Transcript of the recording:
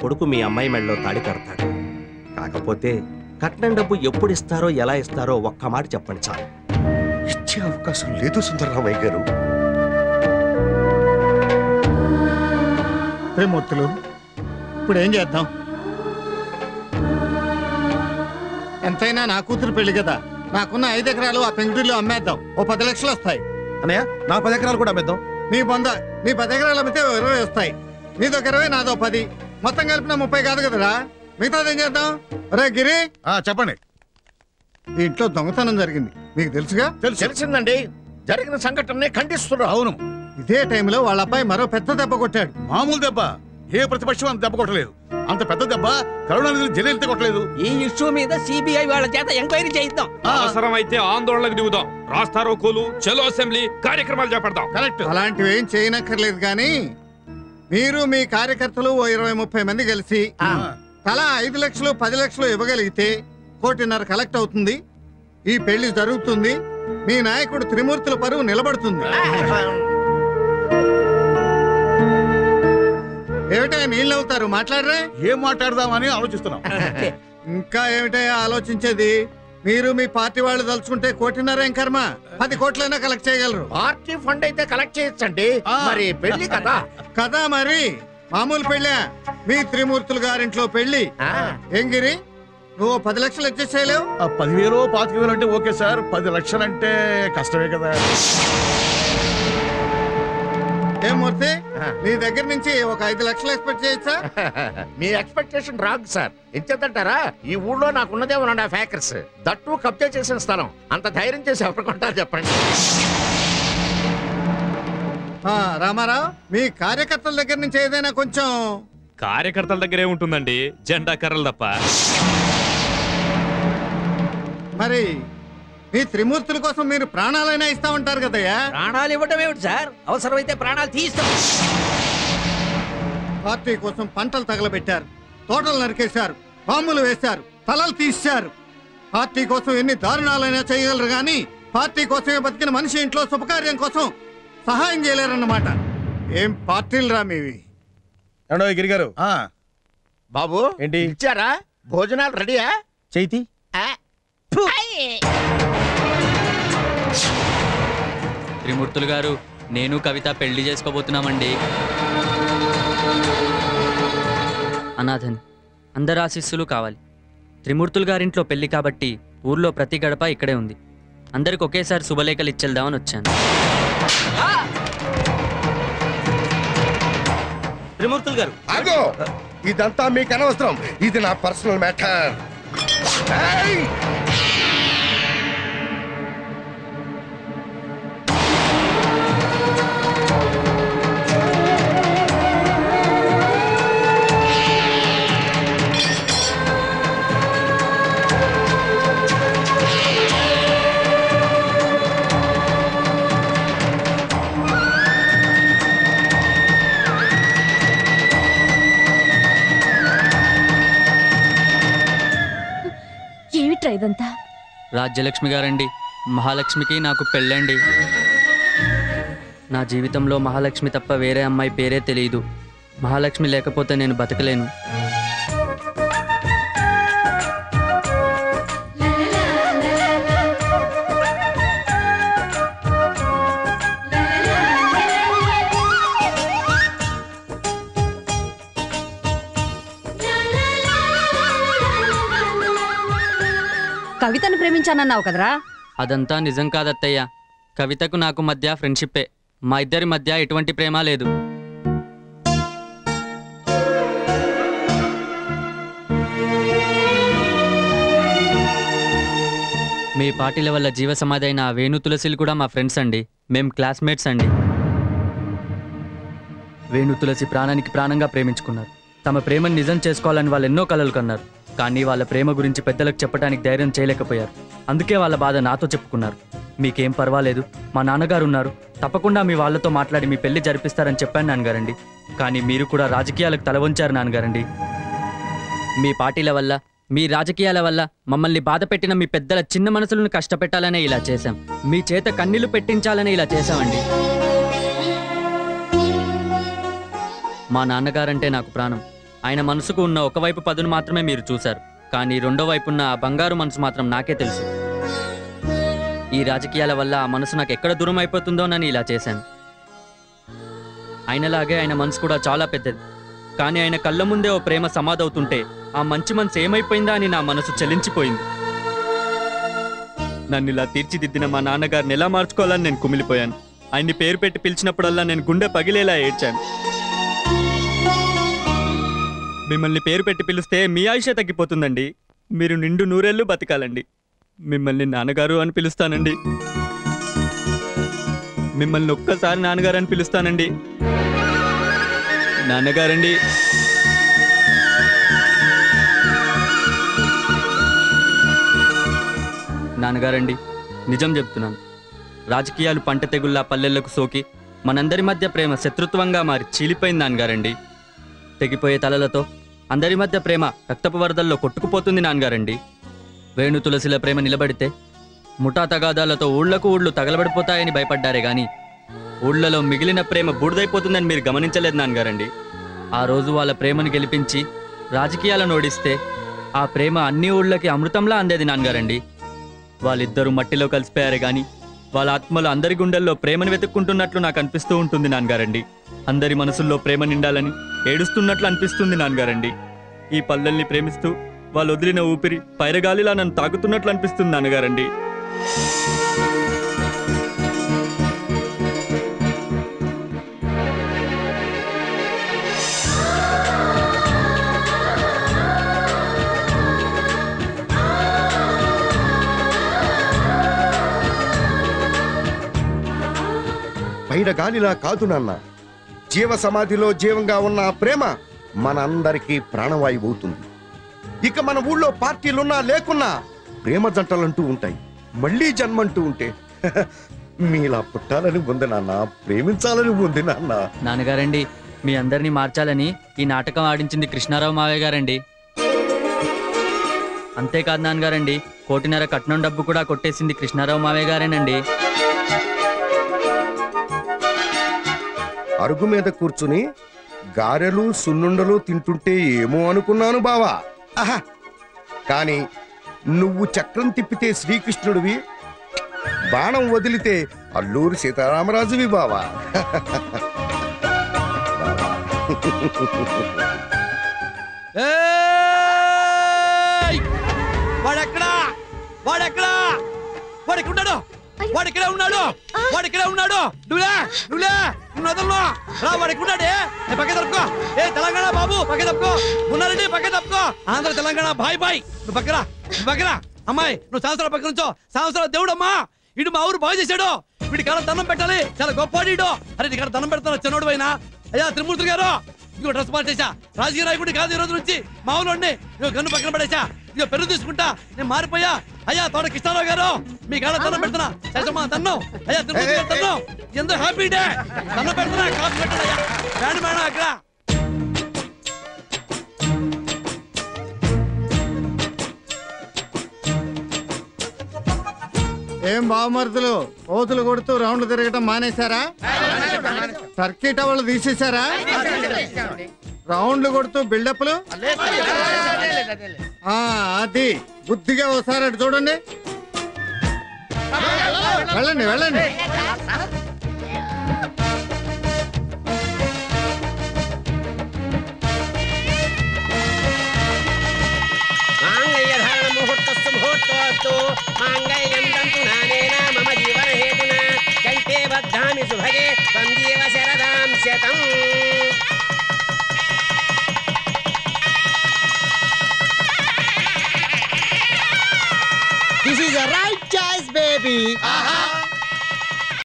కొడుకు మీ అమ్మాయి మెడలో తాళి కడతాడు. కాకపోతే కట్నం డబ్బు ఎప్పుడు ఇస్తారో ఎలా ఇస్తారో ఒక్క మాట చెప్పండి చాలు. ఇచ్చే అవకాశం లేదు సుందరరామయ్య గారు. త్రిమూర్తులు, ఇప్పుడు ఏం చేద్దాం? ఎంతైనా నా కూతురు పెళ్లి కదా. నాకున్న 5 ఎకరాలు ఆ పెంకుటిలో అమ్మేద్దాం. ఓ 10 లక్షలు వస్తాయి. అన్నయ్య, నా 10 ఎకరాలు కూడా అమ్మేద్దాం. నీ 10 ఎకరాలు అమ్మితే 20 వస్తాయి. నీదొక 20, నాదో 10, మొత్తం కలిపిన 30 కాదు కదరా. మిగతాది ఏం చేద్దాం? రే గిరి, చెప్పండి. ఈ ఇంట్లో దొంగతనం జరిగింది, మీకు తెలుసుగా? తెలిసిందండి. జరిగిన సంఘటననే ఖండిస్తున్నా. అవును, ఇదే టైంలో వాళ్ళ అబ్బాయి మరో పెద్ద దెబ్బ కొట్టాడు. మామూలు దెబ్బ. ఏ ప్రతిపక్షం అంత దెబ్బ కొట్టలేదు. అంత పెద్ద దెబ్బ కరుణానిధి జైలు కొట్టలేదు. ఈ ఇష్యూ మీద సిబిఐ వాళ్ళ చేత ఎంక్వైరీ చేయిద్దాం. అవసరమైతే ఆందోళనకు దిగుదాం. రాస్తారోకోలు, చలో అసెంబ్లీ కార్యక్రమాలు చేపడదాం. కరెక్ట్. అలాంటివి ఏం చేయనక్కర్లేదు. కానీ మీరు మీ కార్యకర్తలు ఓ 20-30 మంది కలిసి తలా 5 లక్షలు 10 లక్షలు ఇవ్వగలిగితే 1.5 కోటి కలెక్ట్ అవుతుంది. ఈ పెళ్లి జరుగుతుంది. మీ నాయకుడు త్రిమూర్తుల పరువు నిలబడుతుంది. ఏమిటా నీళ్ళు అవుతారు? మాట్లాడరా? ఏం మాట్లాడదామని ఆలోచిస్తున్నాం. ఇంకా ఏమిటా ఆలోచించేది? మీరు మీ పార్టీ వాళ్ళు తలుచుకుంటే 1.5 కోటి ఏం కర్మ, 10 కోట్లైనా కలెక్ట్ చేయగలరు. పార్టీ ఫండ్ అయితే కలెక్ట్ చేయొచ్చండి. మరి పెళ్లి కదా కదా, మరి మామూలు పెళ్ళా? మీ త్రిమూర్తులు గారింట్లో పెళ్లి. ఏం గిరి, నువ్వు 10 లక్షలు అడ్జస్ట్ చేయలేవు? 10,000 25,000 అంటే ఓకే సార్. 10 లక్షలు అంటే కష్టమే కదా. ఏం మూర్తి, నీ దగ్గర నుంచి ఒక 5 లక్షలు ఎక్స్పెక్ట్ చేయొచ్చా? మీ ఎక్స్పెక్టేషన్ రాంగ్ సార్. ఎంచేతంటారా, ఈ ఊళ్ళో నాకున్నదే 1.5 ఏకర్స్. దట్టు కబ్జా చేసిన స్థలం. అంత ధైర్యం చేసి ఎవరు కొంటారు చెప్పండి. రామారావు, మీ కార్యకర్తల దగ్గర నుంచి ఏదైనా కొంచెం. కార్యకర్తల దగ్గరే ఉంటుందండి, జెండా కర్రలు తప్ప. మరి మీ త్రిమూర్తుల కోసం మీరు ప్రాణాలైనా ఇస్తా ఉంటారు కదయ్యా. ప్రాణాలు ఇవ్వటం ఏమిటి సార్? అవసరమైతే ప్రాణాలు తీస్తాం. పార్టీ కోసం పంటలు తగలబెట్టారు, తోటలు నరికేశారు, బాంబులు వేశారు, తలలు తీశారు. పార్టీ కోసం ఎన్ని దారుణాలైనా చేయగలరు, కానీ పార్టీ కోసమే బతికిన మనిషి ఇంట్లో శుభకార్యం కోసం సహాయం చేయలేరన్నమాట. ఏం పార్టీలు రా మీవి? గిరిగారు బాబు ఏంటి ఇచ్చారా? భోజనాలు రెడీయా? చైతి త్రిమూర్తులు గారు, నేను కవిత పెళ్లి చేసుకోబోతున్నామండి. అనాథని, అందరి ఆశీస్సులు కావాలి. త్రిమూర్తులు గారింట్లో పెళ్లి కాబట్టి ఊర్లో ప్రతి గడప ఇక్కడే ఉంది. అందరికి ఒకేసారి శుభలేఖలు ఇచ్చేద్దామని వచ్చాను. త్రిమూర్తులు గారు, ఇదంతా మీకు అనవసరం. ఇది నా పర్సనల్ మ్యాటర్. ఇదంతా రాజ్యలక్ష్మి గారండి, మహాలక్ష్మికి నాకు పెళ్ళండి. నా జీవితంలో మహాలక్ష్మి తప్ప వేరే అమ్మాయి పేరే తెలియదు. మహాలక్ష్మి లేకపోతే నేను బతకలేను. కవితను ప్రేమించానన్నావు కదరా? అదంతా నిజం కాదత్తయ్య. కవితకు నాకు మధ్య ఫ్రెండ్షిప్పే. మా ఇద్దరి మధ్య ఎటువంటి ప్రేమ లేదు. మీ పార్టీల వల్ల జీవ సమాధి అయిన వేణు తులసిలు కూడా మా ఫ్రెండ్స్ అండి. మేం క్లాస్మేట్స్ అండి. వేణు తులసి ప్రాణానికి ప్రాణంగా ప్రేమించుకున్నారు. తమ ప్రేమను నిజం చేసుకోవాలని వాళ్ళు ఎన్నో కలలు కన్నారు. కానీ వాళ్ళ ప్రేమ గురించి పెద్దలకు చెప్పడానికి ధైర్యం చేయలేకపోయారు. అందుకే వాళ్ళ బాధ నాతో చెప్పుకున్నారు. మీకేం పర్వాలేదు, మా నాన్నగారు ఉన్నారు, తప్పకుండా మీ వాళ్ళతో మాట్లాడి మీ పెళ్లి జరిపిస్తారని చెప్పాను నాన్నగారండి. కానీ మీరు కూడా రాజకీయాలకు తల వంచారు నాన్నగారండి. మీ పార్టీల వల్ల, మీ రాజకీయాల వల్ల మమ్మల్ని బాధ పెట్టిన మీ పెద్దల చిన్న మనసులను కష్టపెట్టాలనే ఇలా చేశాం. మీ చేత కన్నీళ్లు పెట్టించాలనే ఇలా చేశామండి. మా నాన్నగారంటే నాకు ప్రాణం. ఆయన మనసుకు ఉన్న ఒకవైపు పదును మాత్రమే మీరు చూశారు, కానీ రెండో వైపు ఉన్న ఆ బంగారు మనసు మాత్రం నాకే తెలుసు. ఈ రాజకీయాల వల్ల ఆ మనసు నాకు ఎక్కడ దూరం అయిపోతుందోనని ఇలా చేశాను. ఆయనలాగే ఆయన మనసు కూడా చాలా పెద్దది, కానీ ఆయన కళ్ళ ముందే ఓ ప్రేమ సమాధవుతుంటే ఆ మంచి మనసు ఏమైపోయిందా అని నా మనసు చలించిపోయింది. నన్ను ఇలా తీర్చిదిద్దిన మా నాన్నగారిని ఎలా మార్చుకోవాలని నేను కుమిలిపోయాను. ఆయన్ని పేరు పెట్టి పిలిచినప్పుడల్లా నేను గుండె పగిలేలా ఏడ్చాను. మిమ్మల్ని పేరు పెట్టి పిలిస్తే మీ ఆయుషే తగ్గిపోతుందండి. మీరు నిండు నూరేళ్ళు బతకాలండి. మిమ్మల్ని నాన్నగారు అని పిలుస్తానండి. మిమ్మల్ని ఒక్కసారి నాన్నగారు అని పిలుస్తానండి. నాన్నగారండి. నాన్నగారండి, నిజం చెప్తున్నాను. రాజకీయాలు పంట తెగుల్లా పల్లెళ్లకు సోకి మనందరి మధ్య ప్రేమ శత్రుత్వంగా మారి చీలిపోయింది నాన్నగారండి. తెగిపోయే తలలతో అందరి మధ్య ప్రేమ రక్తపు వరదల్లో కొట్టుకుపోతుంది నాన్నగారండి. వేణు తులసిల ప్రేమ నిలబడితే ముఠా తగాదాలతో ఊళ్ళకు ఊళ్ళు తగలబడిపోతాయని భయపడ్డారే గాని ఊళ్ళలో మిగిలిన ప్రేమ బూడిదైపోతుందని మీరు గమనించలేదు నాన్నగారండి. ఆ రోజు వాళ్ళ ప్రేమను గెలిపించి రాజకీయాలను ఓడిస్తే ఆ ప్రేమ అన్ని ఊళ్ళకి అమృతంలా అందేది నాన్నగారండి. వాళ్ళిద్దరూ మట్టిలో కలిసిపోయారే గాని వాళ్ళ ఆత్మలు అందరి గుండెల్లో ప్రేమను వెతుక్కుంటున్నట్లు నాకు అనిపిస్తూ ఉంటుంది నాన్నగారండి. అందరి మనసుల్లో ప్రేమ నిండాలని ఏడుస్తున్నట్లు అనిపిస్తుంది నాన్నగారండి. ఈ పల్లెల్ని ప్రేమిస్తూ వాళ్ళు వదిలిన ఊపిరి పైరగాలిలా నన్ను తాకుతున్నట్లు అనిపిస్తుంది నాన్నగారండి. పైరగాలిలా కాదు నాన్న, జీవ సమాధిలో జీవంగా ఉన్న ఆ ప్రేమ మన అందరికీ ప్రాణవాయువు అవుతుంది. ఇక మన ఊళ్ళో పార్టీలున్నా లేకున్నా ప్రేమ జంటలంటూ ఉంటాయి. మళ్ళీ జన్మంటూ ఉంటే మీలా పుట్టాలని ఉంది నాన్న, ప్రేమించాలని ఉంది నాన్న. నాన్నగారండి, మీ అందరినీ మార్చాలని ఈ నాటకం ఆడించింది కృష్ణారావు మావయ్య గారండి. అంతేకాదు నాన్నగారండి, 1.5 కోటి కట్నం డబ్బు కూడా కొట్టేసింది కృష్ణారావు మావయ్య గారేనండి. అరుగు మీద కూర్చుని గారెలు సున్నుండలు తింటుంటే ఏమో అనుకున్నాను బావా. ఆహా, కానీ నువ్వు చక్రం తిప్పితే శ్రీకృష్ణుడివి, బాణం వదిలితే అల్లూరి సీతారామరాజువి బావా. వాడెక్కడా వాడెక్కడా వాడికున్నాడు వాడిక్కడే ఉన్నాడు వాడిక్కడే ఉన్నాడు నువ్వులే నువ్వులే నువ్వు రా వాడికున్నాడే పక్క తప్పుకో. ఏ తెలంగాణ బాబు పక్క తప్పుకో. ఉన్నారండి పక్క తప్పుకో. Andhra Telangana bye bye. నువ్వు పక్కరా నువ్వు పక్కరా. అమ్మాయి నువ్వు సంవత్సరాల పక్క నుంచో. సంవత్సరాల దేవుడమ్మా, ఇటు మా ఊరు బాగు చేశాడు. వీడి కాడ దండం పెట్టాలి, చాలా గొప్పవాడు. అరే నీ కాడ దండం పెడతాను చిన్నోడు అయినా. అయ్యా త్రిమూర్తి గారు, ఇదిగో డ్రెస్ మార్చేసా. రాజకీయ నాయకుడి కాదు ఈ రోజు నుంచి, మా ఊళ్ళో ఇదిగో గన్ను పక్కన పడేసా. ఇదిగో పెరుగు తీసుకుంటా, నేను మారిపోయా. అయ్యా తోట కృష్ణారావు గారు, మీ కాడ దండం పెడుతున్నా. శేషమ్మా తన్ను. అయ్యా త్రిమూర్తి గారు తన్ను. ఎంతో హ్యాపీ డే. దండం పెడుతున్నా, కాఫీ పెట్టండి అయ్యా. బ్యాండ్ మేడం అక్కడ. ఏం బావమరుదులు, ఓతులు కొడుతూ రౌండ్లు తిరగటం మానేశారా? Turkey towel తీసేశారా? రౌండ్లు కొడుతూ బిల్డప్లు. అది బుద్ధిగా ఒకసారి అటు చూడండి. వెళ్ళండి వెళ్ళండి. శుభగే సంజీవ శరదాం శతం. This is the right choice, baby.